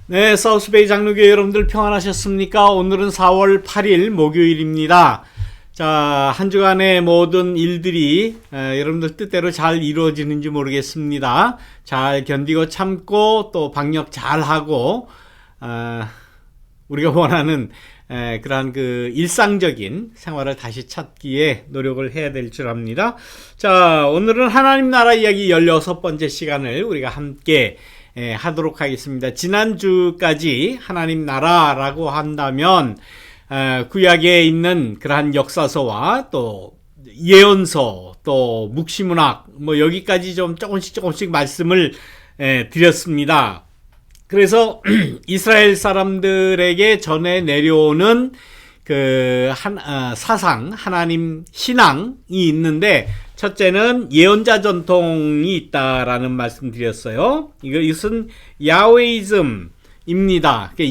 네, 사우스베이 장로교회 여러분들 평안하셨습니까? 오늘은 4월 8일 목요일입니다. 자, 한 주간의 모든 일들이 여러분들 뜻대로 잘 이루어지는지 모르겠습니다. 잘 견디고 참고 또 방역 잘 하고 우리가 원하는 그러한 그 일상적인 생활을 다시 찾기에 노력을 해야 될 줄 압니다. 자, 오늘은 하나님 나라 이야기 16번째 시간을 우리가 함께 하도록 하겠습니다. 지난주까지 하나님 나라라고 한다면 구약에 있는 그러한 역사서와 또 예언서 또 묵시문학 뭐 여기까지 좀 조금씩 말씀을 드렸습니다. 그래서 이스라엘 사람들에게 전해 내려오는 그 사상, 하나님 신앙이 있는데 첫째는 예언자 전통이 있다라는 말씀 드렸어요. 이것은 야훼이즘입니다.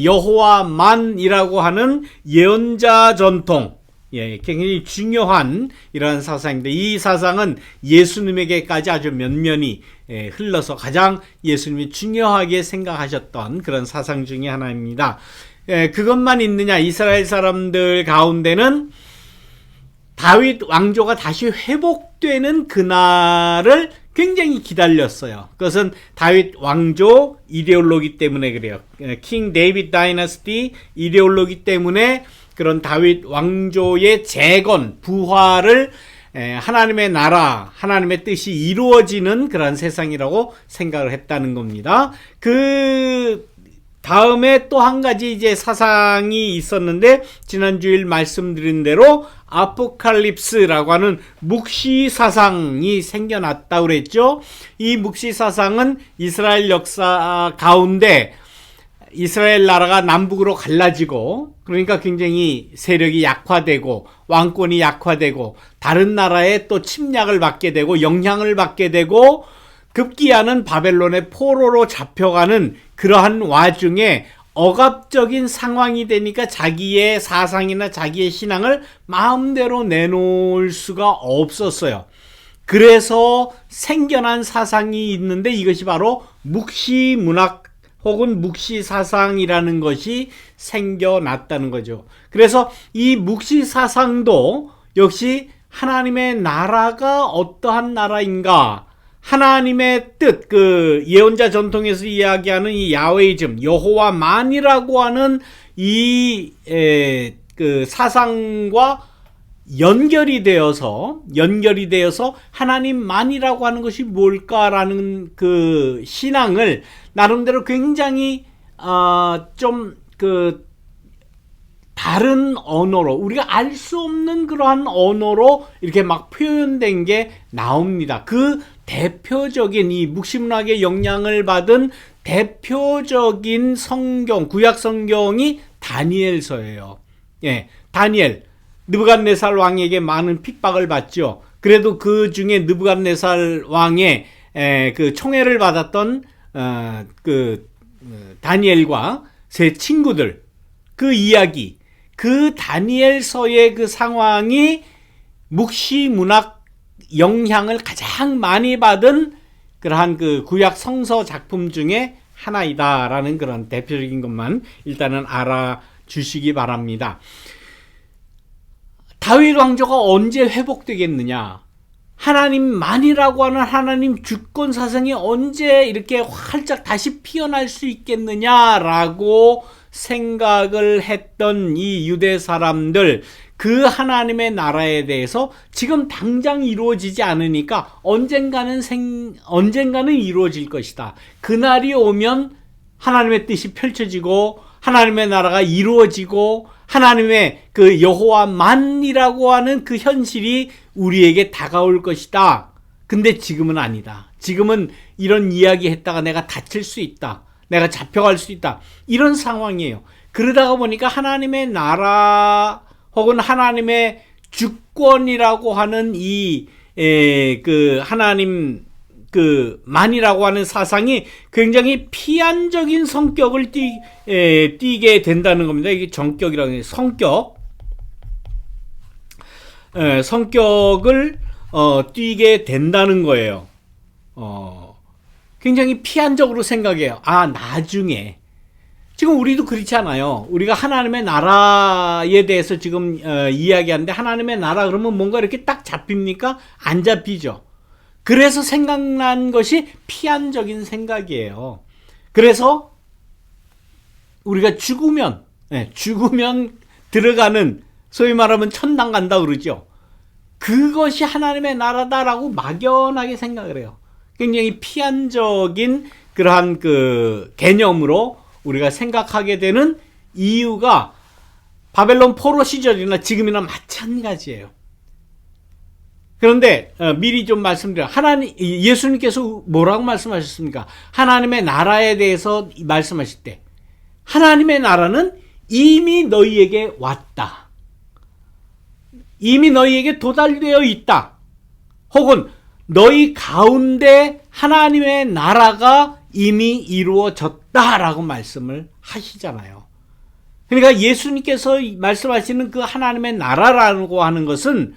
여호와만이라고 하는 예언자 전통. 굉장히 중요한 이러한 사상인데 이 사상은 예수님에게까지 아주 면면이 흘러서 가장 예수님이 중요하게 생각하셨던 그런 사상 중에 하나입니다. 그것만 있느냐? 이스라엘 사람들 가운데는 다윗 왕조가 다시 회복되는 그날을 굉장히 기다렸어요. 그것은 다윗 왕조 이데올로기 때문에 그래요. 킹 데이비드 다이너스티 이데올로기 때문에 그런 다윗 왕조의 재건, 부활을 하나님의 나라, 하나님의 뜻이 이루어지는 그런 세상이라고 생각을 했다는 겁니다. 그 다음에 또 한 가지 이제 사상이 있었는데 지난주일 말씀드린 대로 아포칼립스라고 하는 묵시 사상이 생겨났다고 그랬죠. 이 묵시 사상은 이스라엘 역사 가운데 이스라엘 나라가 남북으로 갈라지고 그러니까 굉장히 세력이 약화되고 왕권이 약화되고 다른 나라에 또 침략을 받게 되고 영향을 받게 되고 급기야는 바벨론의 포로로 잡혀가는 그러한 와중에 억압적인 상황이 되니까 자기의 사상이나 자기의 신앙을 마음대로 내놓을 수가 없었어요. 그래서 생겨난 사상이 있는데 이것이 바로 묵시문학 혹은 묵시사상이라는 것이 생겨났다는 거죠. 그래서 이 묵시사상도 역시 하나님의 나라가 어떠한 나라인가, 하나님의 뜻, 그 예언자 전통에서 이야기하는 이 야훼이즘, 여호와만이라고 하는 이 그 사상과 연결이 되어서 하나님만이라고 하는 것이 뭘까라는 그 신앙을 나름대로 굉장히 좀 그 다른 언어로 우리가 알 수 없는 그러한 언어로 이렇게 막 표현된 게 나옵니다. 그 대표적인 이 묵시문학의 영향을 받은 대표적인 성경, 구약 성경이 다니엘서예요. 다니엘 느부갓네살 왕에게 많은 핍박을 받죠. 그래도 그 중에 느부갓네살 왕의 그 총애를 받았던 다니엘과 세 친구들 그 이야기, 그 다니엘서의 그 상황이 묵시문학 영향을 가장 많이 받은 그러한 그 구약 성서 작품 중에 하나이다라는 그런 대표적인 것만 일단은 알아주시기 바랍니다. 다윗 왕조가 언제 회복되겠느냐? 하나님만이라고 하는 하나님 주권 사상이 언제 이렇게 활짝 다시 피어날 수 있겠느냐라고 생각을 했던 이 유대 사람들, 그 하나님의 나라에 대해서 지금 당장 이루어지지 않으니까 언젠가는 이루어질 것이다. 그날이 오면 하나님의 뜻이 펼쳐지고 하나님의 나라가 이루어지고 하나님의 그 여호와만이라고 하는 그 현실이 우리에게 다가올 것이다. 근데 지금은 아니다. 지금은 이런 이야기 했다가 내가 다칠 수 있다. 내가 잡혀갈 수 있다. 이런 상황이에요. 그러다가 보니까 하나님의 나라 혹은 하나님의 주권이라고 하는 그 하나님 그 만이라고 하는 사상이 굉장히 피한적인 성격을 띠게 된다는 겁니다. 이게 정격이라고 해요. 성격을 띠게 된다는 거예요. 굉장히 피한적으로 생각해요. 나중에 지금 우리도 그렇지 않아요. 우리가 하나님의 나라에 대해서 지금 이야기하는데 하나님의 나라 그러면 뭔가 이렇게 딱 잡힙니까? 안 잡히죠. 그래서 생각난 것이 피한적인 생각이에요. 그래서 우리가 죽으면 들어가는, 소위 말하면 천당 간다 그러죠. 그것이 하나님의 나라다라고 막연하게 생각을 해요. 굉장히 피한적인 그러한 그 개념으로 우리가 생각하게 되는 이유가 바벨론 포로 시절이나 지금이나 마찬가지예요. 그런데 미리 좀 말씀드려. 예수님께서 뭐라고 말씀하셨습니까? 하나님의 나라에 대해서 말씀하실 때 하나님의 나라는 이미 너희에게 왔다. 이미 너희에게 도달되어 있다. 혹은 너희 가운데 하나님의 나라가 이미 이루어졌다라고 말씀을 하시잖아요. 그러니까 예수님께서 말씀하시는 그 하나님의 나라라고 하는 것은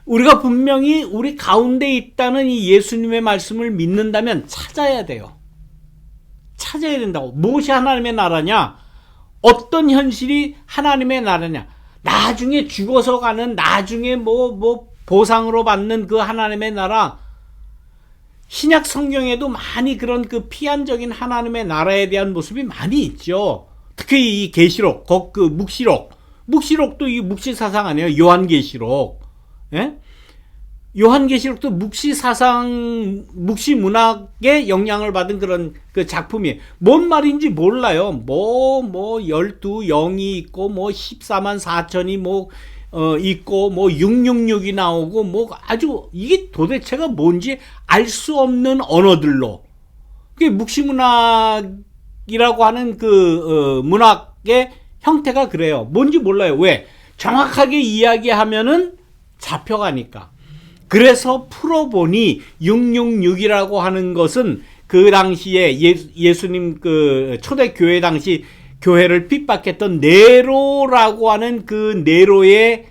우리가 분명히 우리 가운데 있다는 이 예수님의 말씀을 믿는다면 찾아야 돼요. 찾아야 된다고. 무엇이 하나님의 나라냐? 어떤 현실이 하나님의 나라냐? 나중에 죽어서 가는, 나중에 보상으로 받는 그 하나님의 나라. 신약 성경에도 많이 그런 그 피한적인 하나님의 나라에 대한 모습이 많이 있죠. 특히 이 계시록, 그 묵시록도 이 묵시사상 아니에요. 요한계시록. 예? 요한계시록도 묵시사상, 묵시문학의 영향을 받은 그런 그 작품이에요. 뭔 말인지 몰라요. 12영이 있고, 14만 4천이 있고, 666이 나오고, 아주, 이게 도대체가 뭔지 알 수 없는 언어들로. 그게 묵시문학이라고 하는 문학의 형태가 그래요. 뭔지 몰라요. 왜? 정확하게 이야기하면은 잡혀가니까. 그래서 풀어보니 666이라고 하는 것은 그 당시에 예수님 초대교회 당시 교회를 핍박했던 네로라고 하는 그 네로의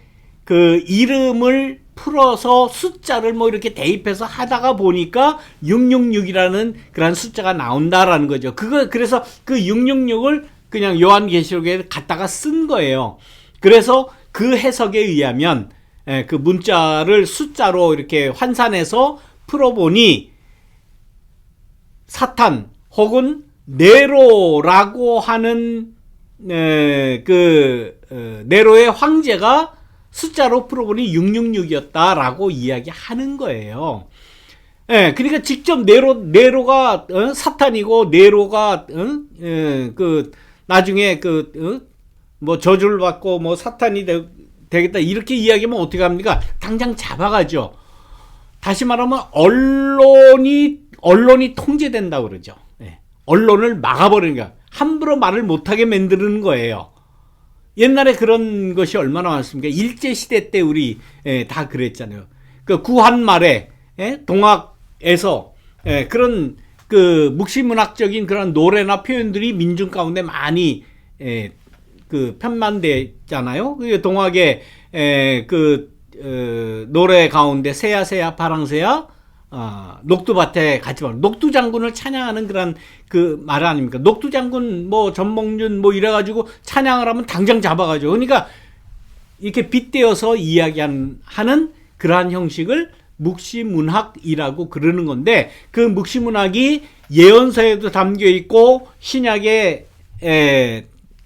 그 이름을 풀어서 숫자를 이렇게 대입해서 하다가 보니까 666이라는 그런 숫자가 나온다라는 거죠. 그래서 그 666을 그냥 요한계시록에 갖다가 쓴 거예요. 그래서 그 해석에 의하면 그 문자를 숫자로 이렇게 환산해서 풀어보니 사탄 혹은 네로라고 하는 네로의 황제가 숫자로 풀어보니 666이었다라고 이야기하는 거예요. 그러니까 직접 네로가 사탄이고 네로가 나중에 저주를 받고 사탄이 되겠다 이렇게 이야기하면 어떻게 합니까? 당장 잡아가죠. 다시 말하면 언론이 통제된다고 그러죠. 언론을 막아버리는 거야. 함부로 말을 못하게 만드는 거예요. 옛날에 그런 것이 얼마나 많습니까? 일제시대 때 우리 다 그랬잖아요. 그 구한 말에 동학에서 그런 그 묵시문학적인 그런 노래나 표현들이 민중 가운데 많이 편만됐잖아요. 그 동학의 노래 가운데 새야 새야 파랑새야 녹두밭에 같이 봐. 녹두장군을 찬양하는 그런 그 말 아닙니까? 녹두장군 전몽준 이래가지고 찬양을 하면 당장 잡아가죠. 그러니까 이렇게 빗대어서 이야기하는 그러한 형식을 묵시문학이라고 그러는 건데, 그 묵시문학이 예언서에도 담겨 있고 신약의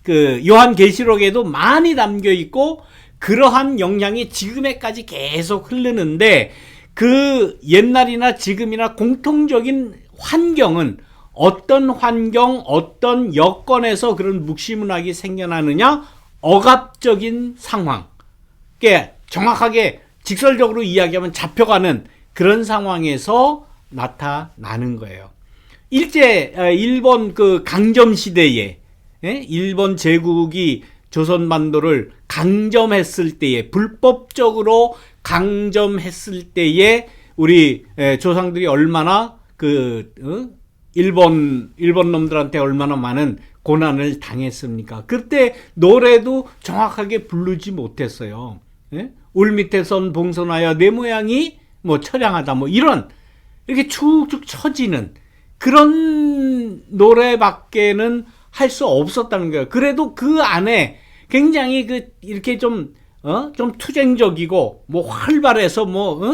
그 요한계시록에도 많이 담겨 있고, 그러한 영향이 지금에까지 계속 흐르는데, 그 옛날이나 지금이나 공통적인 환경은 어떤 환경, 어떤 여건에서 그런 묵시문학이 생겨나느냐? 억압적인 상황. 그게 정확하게 직설적으로 이야기하면 잡혀가는 그런 상황에서 나타나는 거예요. 일본 그 강점 시대에 일본 제국이 조선반도를 강점했을 때에, 불법적으로 강점했을 때에 우리 조상들이 얼마나 일본 놈들한테 얼마나 많은 고난을 당했습니까? 그때 노래도 정확하게 부르지 못했어요. 울 밑에 선 봉선하여 내 모양이 처량하다 이런 이렇게 축축 처지는 그런 노래밖에는 할 수 없었다는 거예요. 그래도 그 안에 굉장히 이렇게 좀 투쟁적이고, 활발해서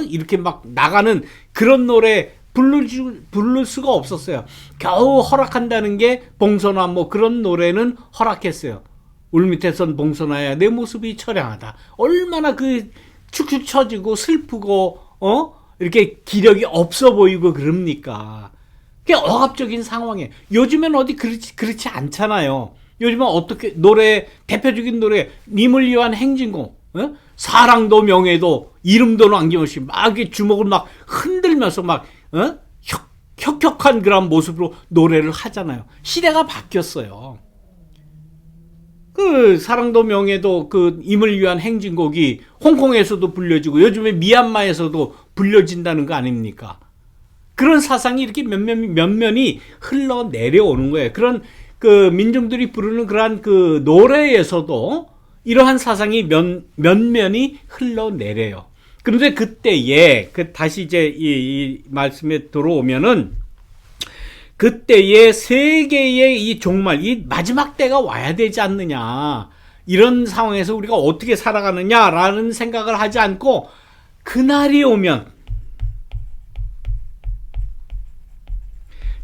이렇게 막 나가는 그런 노래 부를 수가 없었어요. 겨우 허락한다는 게 봉선화 그런 노래는 허락했어요. 울밑에선 봉선화야 내 모습이 처량하다. 얼마나 축축 처지고 슬프고, 이렇게 기력이 없어 보이고 그럽니까? 그게 억압적인 상황이에요. 요즘엔 어디 그렇지 않잖아요. 요즘은 어떻게 대표적인 노래, 님을 위한 행진곡, 사랑도 명예도 이름도 남김없이 막 이렇게 주먹을 막 흔들면서 막, 혁혁한 그런 모습으로 노래를 하잖아요. 시대가 바뀌었어요. 사랑도 명예도 임을 위한 행진곡이 홍콩에서도 불려지고 요즘에 미얀마에서도 불려진다는 거 아닙니까? 그런 사상이 이렇게 면면이 흘러내려오는 거예요. 그런 민중들이 부르는 그러한 노래에서도 이러한 사상이 면면이 흘러내려요. 그런데 그때에 다시 이제 이 말씀에 들어오면은 그때의 세계의 이 종말, 이 마지막 때가 와야 되지 않느냐. 이런 상황에서 우리가 어떻게 살아가느냐라는 생각을 하지 않고 그날이 오면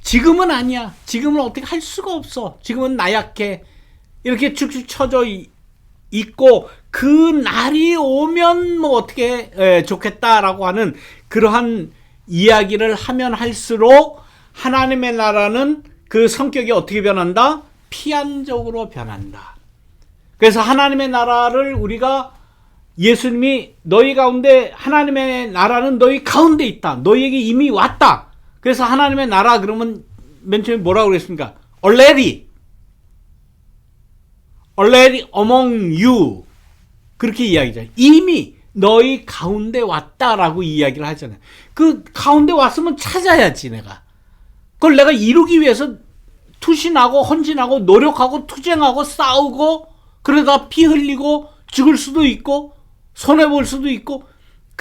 지금은 아니야. 지금은 어떻게 할 수가 없어. 지금은 나약해. 이렇게 축축 처져 있고 그 날이 오면 어떻게 좋겠다라고 하는 그러한 이야기를 하면 할수록 하나님의 나라는 그 성격이 어떻게 변한다? 피한적으로 변한다. 그래서 하나님의 나라를 우리가 예수님이 너희 가운데 하나님의 나라는 너희 가운데 있다. 너희에게 이미 왔다. 그래서 하나님의 나라 그러면 맨 처음에 뭐라고 그랬습니까? Already among you. 그렇게 이야기하잖아요. 이미 너희 가운데 왔다라고 이야기를 하잖아요. 그 가운데 왔으면 찾아야지 내가. 그걸 내가 이루기 위해서 투신하고 헌신하고 노력하고 투쟁하고 싸우고 그러다 피 흘리고 죽을 수도 있고 손해볼 수도 있고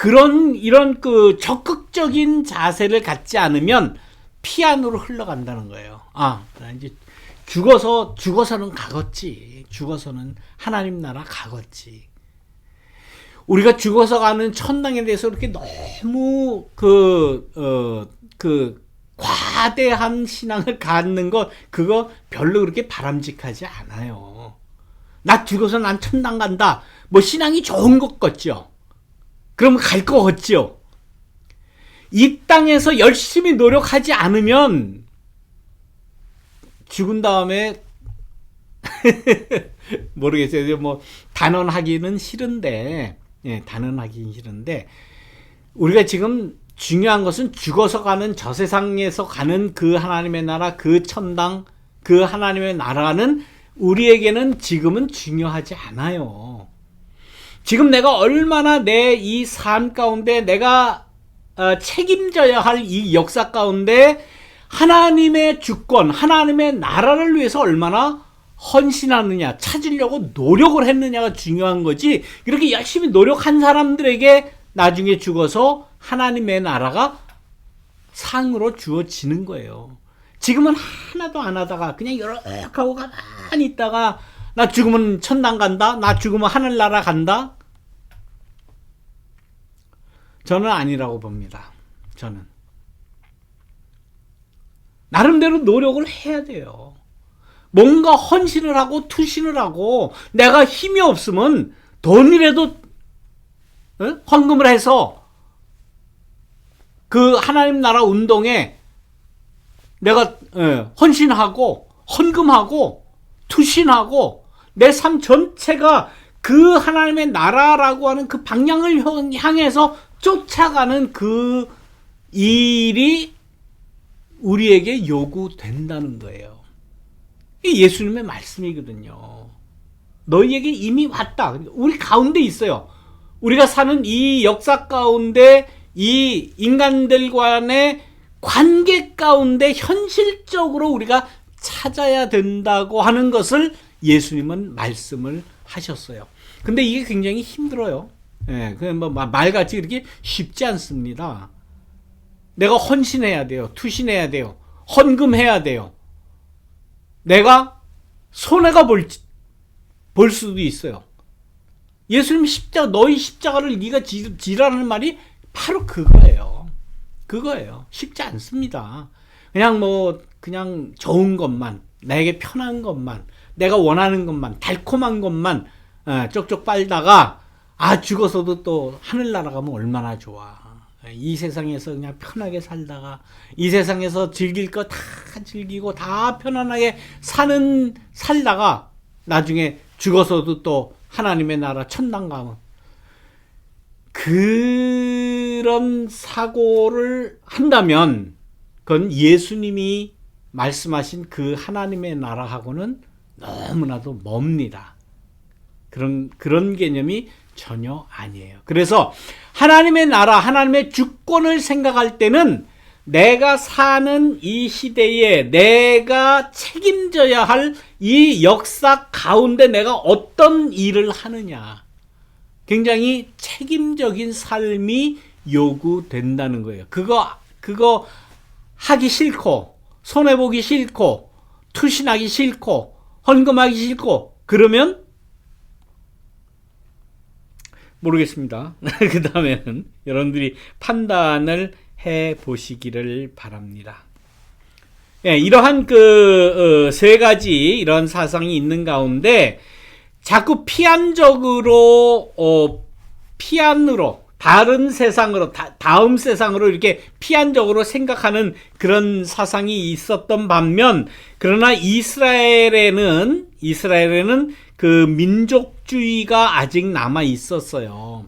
이런 적극적인 자세를 갖지 않으면 피 안으로 흘러간다는 거예요. 나 이제 죽어서는 가겠지. 죽어서는 하나님 나라 가겠지. 우리가 죽어서 가는 천당에 대해서 이렇게 너무 과대한 신앙을 갖는 그거 별로 그렇게 바람직하지 않아요. 나 죽어서 난 천당 간다. 신앙이 좋은 것 같죠? 그러면 갈 것 같죠? 이 땅에서 열심히 노력하지 않으면 죽은 다음에 모르겠어요. 단언하기는 싫은데, 단언하기는 싫은데, 우리가 지금 중요한 것은 죽어서 가는 저 세상에서 가는 그 하나님의 나라, 그 천당, 그 하나님의 나라는 우리에게는 지금은 중요하지 않아요. 지금 내가 얼마나 내 이 삶 가운데 내가 책임져야 할 이 역사 가운데 하나님의 주권, 하나님의 나라를 위해서 얼마나 헌신하느냐, 찾으려고 노력을 했느냐가 중요한 거지. 이렇게 열심히 노력한 사람들에게 나중에 죽어서 하나님의 나라가 상으로 주어지는 거예요. 지금은 하나도 안 하다가 그냥 요렇게하고 가만히 있다가 나 죽으면 천당 간다, 나 죽으면 하늘나라 간다. 저는 아니라고 봅니다. 저는 나름대로 노력을 해야 돼요. 뭔가 헌신을 하고 투신을 하고 내가 힘이 없으면 돈이라도 헌금을 해서 그 하나님 나라 운동에 내가 헌신하고 헌금하고 투신하고 내 삶 전체가 그 하나님의 나라라고 하는 그 방향을 향해서 쫓아가는 그 일이 우리에게 요구된다는 거예요. 이게 예수님의 말씀이거든요. 너희에게 이미 왔다. 우리 가운데 있어요. 우리가 사는 이 역사 가운데 이 인간들과의 관계 가운데 현실적으로 우리가 찾아야 된다고 하는 것을 예수님은 말씀을 하셨어요. 근데 이게 굉장히 힘들어요. 말같이 이렇게 쉽지 않습니다. 내가 헌신해야 돼요. 투신해야 돼요. 헌금해야 돼요. 내가 손해가 볼 수도 있어요. 예수님 십자가, 너희 십자가를 네가 지라는 말이 바로 그거예요. 쉽지 않습니다. 그냥 좋은 것만, 나에게 편한 것만, 내가 원하는 것만, 달콤한 것만 쪽쪽 빨다가 죽어서도 또 하늘나라 가면 얼마나 좋아. 이 세상에서 그냥 편하게 살다가 이 세상에서 즐길 거 다 즐기고 다 편안하게 살다가 나중에 죽어서도 또 하나님의 나라 천당 가면, 그런 사고를 한다면 그건 예수님이 말씀하신 그 하나님의 나라하고는 너무나도 멉니다. 그런 개념이 전혀 아니에요. 그래서 하나님의 나라, 하나님의 주권을 생각할 때는 내가 사는 이 시대에 내가 책임져야 할 이 역사 가운데 내가 어떤 일을 하느냐, 굉장히 책임적인 삶이 요구된다는 거예요. 그거 하기 싫고, 손해보기 싫고, 투신하기 싫고, 헌금하기 싫고, 그러면 모르겠습니다. 그 다음에는 여러분들이 판단을 해 보시기를 바랍니다. 이러한 세 가지 이런 사상이 있는 가운데 자꾸 피안으로 다른 세상으로, 다음 세상으로 이렇게 피안적으로 생각하는 그런 사상이 있었던 반면, 그러나 이스라엘에는 그 민족주의가 아직 남아 있었어요.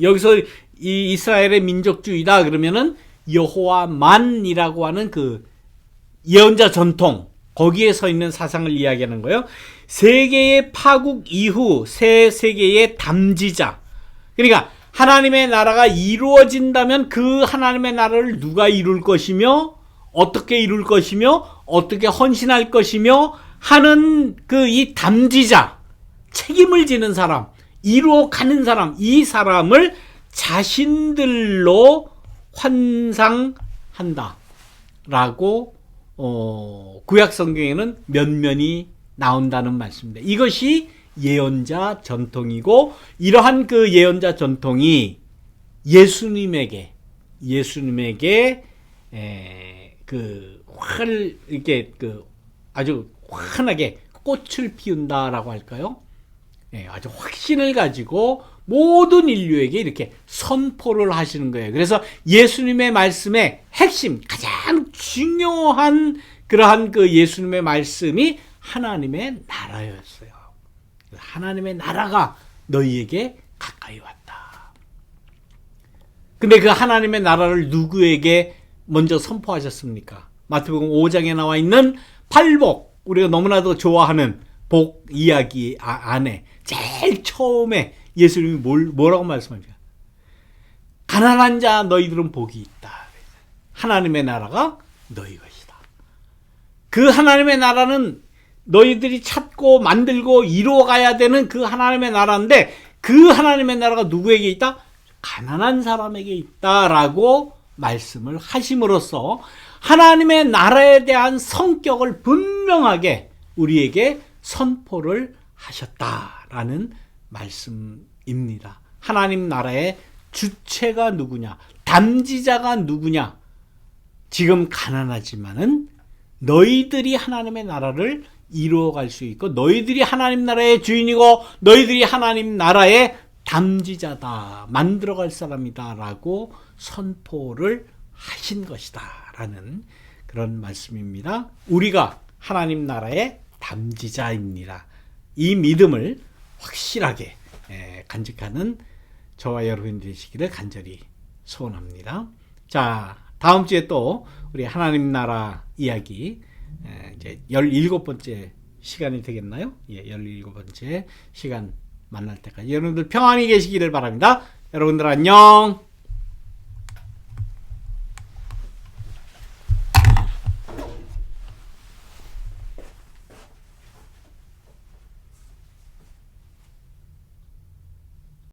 여기서 이 이스라엘의 민족주의다 그러면은 여호와만이라고 하는 그 예언자 전통, 거기에 서 있는 사상을 이야기하는 거예요. 세계의 파국 이후 새 세계의 담지자. 그러니까 하나님의 나라가 이루어진다면 그 하나님의 나라를 누가 이룰 것이며, 어떻게 이룰 것이며, 어떻게 헌신할 것이며 하는 이 담지자, 책임을 지는 사람, 이루어가는 사람, 이 사람을 자신들로 환상한다 라고 구약 성경에는 면면이 나온다는 말씀입니다. 이것이 예언자 전통이고, 이러한 그 예언자 전통이 예수님에게 이렇게 아주 환하게 꽃을 피운다라고 할까요? 아주 확신을 가지고 모든 인류에게 이렇게 선포를 하시는 거예요. 그래서 예수님의 말씀의 핵심, 가장 중요한 그러한 그 예수님의 말씀이 하나님의 나라였어요. 하나님의 나라가 너희에게 가까이 왔다. 근데 그 하나님의 나라를 누구에게 먼저 선포하셨습니까? 마태복음 5장에 나와 있는 팔복, 우리가 너무나도 좋아하는 복 이야기 안에 제일 처음에 예수님이 뭐라고 말씀하십니까? 가난한 자 너희들은 복이 있다. 하나님의 나라가 너희 것이다. 그 하나님의 나라는 너희들이 찾고 만들고 이루어가야 되는 그 하나님의 나라인데, 그 하나님의 나라가 누구에게 있다? 가난한 사람에게 있다라고 말씀을 하심으로써 하나님의 나라에 대한 성격을 분명하게 우리에게 선포를 하셨다라는 말씀입니다. 하나님 나라의 주체가 누구냐, 담지자가 누구냐. 지금 가난하지만은 너희들이 하나님의 나라를 이루어갈 수 있고, 너희들이 하나님 나라의 주인이고 너희들이 하나님 나라의 담지자다, 만들어갈 사람이다 라고 선포를 하신 것이다 라는 그런 말씀입니다. 우리가 하나님 나라의 담지자입니다. 이 믿음을 확실하게 간직하는 저와 여러분 되시기를 간절히 소원합니다. 자, 다음 주에 또 우리 하나님 나라 이야기, 이제 17번째 시간이 되겠나요? 17번째 시간 만날 때까지 여러분들 평안히 계시기를 바랍니다. 여러분들 안녕.